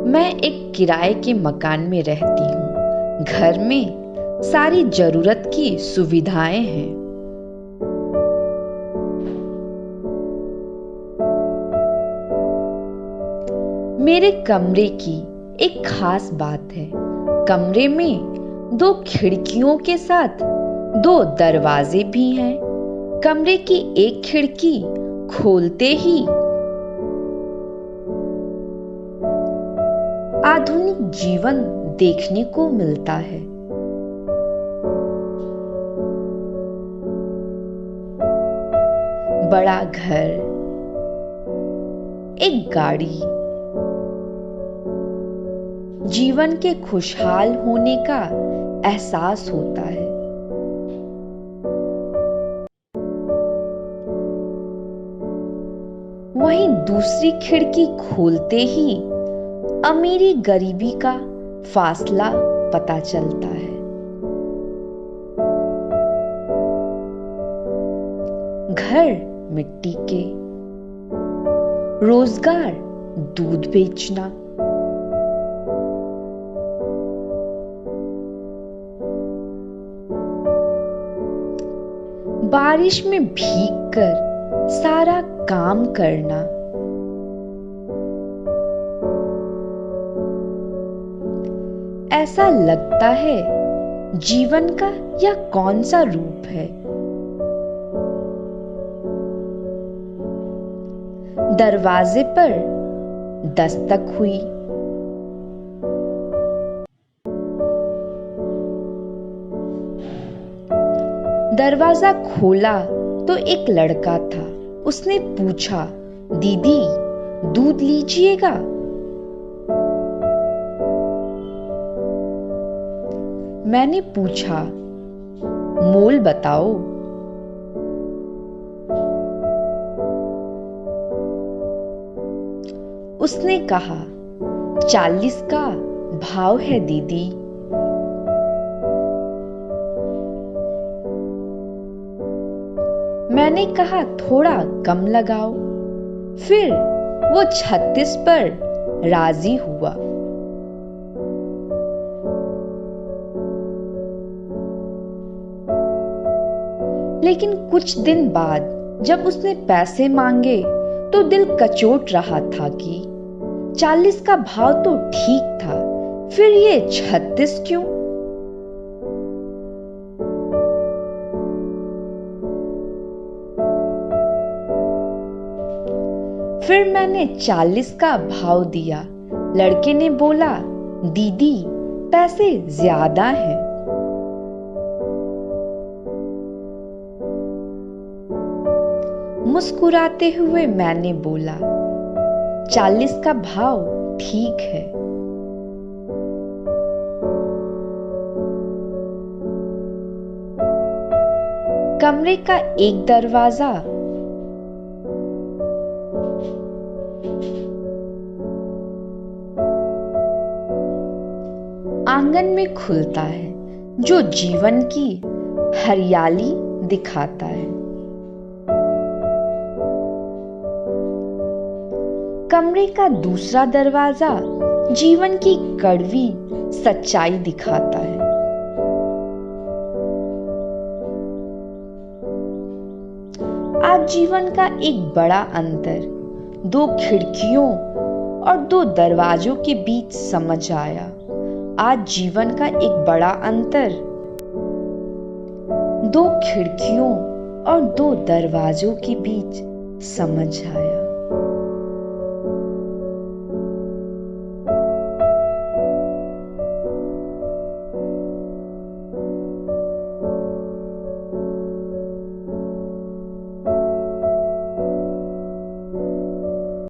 मैं एक किराए के मकान में रहती हूँ। घर में सारी जरूरत की सुविधाएं हैं। मेरे कमरे की एक खास बात है। कमरे में 2 खिड़कियों के साथ 2 दरवाजे भी हैं। कमरे की एक खिड़की खोलते ही आधुनिक जीवन देखने को मिलता है। बड़ा घर, एक गाड़ी, जीवन के खुशहाल होने का एहसास होता है। वहीं दूसरी खिड़की खोलते ही अमीरी गरीबी का फासला पता चलता है। घर मिट्टी के, रोजगार दूध बेचना, बारिश में भीगकर सारा काम करना, ऐसा लगता है जीवन का यह कौन सा रूप है। दरवाजे पर दस्तक हुई। दरवाजा खोला तो एक लड़का था। उसने पूछा, दीदी दूध लीजिएगा? मैंने पूछा, मोल बताओ। उसने कहा, 40 का भाव है दीदी। मैंने कहा, थोड़ा कम लगाओ। फिर वो 36 पर राजी हुआ। लेकिन कुछ दिन बाद जब उसने पैसे मांगे तो दिल कचोट रहा था कि 40 का भाव तो ठीक था, फिर ये 36 क्यों? फिर मैंने 40 का भाव दिया। लड़के ने बोला, दीदी पैसे ज्यादा हैं। मुस्कुराते हुए मैंने बोला, 40 का भाव ठीक है। कमरे का एक दरवाजा आंगन में खुलता है, जो जीवन की हरियाली दिखाता है। कमरे का दूसरा दरवाजा जीवन की कड़वी सच्चाई दिखाता है। आज जीवन का एक बड़ा अंतर 2 खिड़कियों और 2 दरवाजों के बीच समझ आया। आज जीवन का एक बड़ा अंतर 2 खिड़कियों और 2 दरवाजों के बीच समझ आया।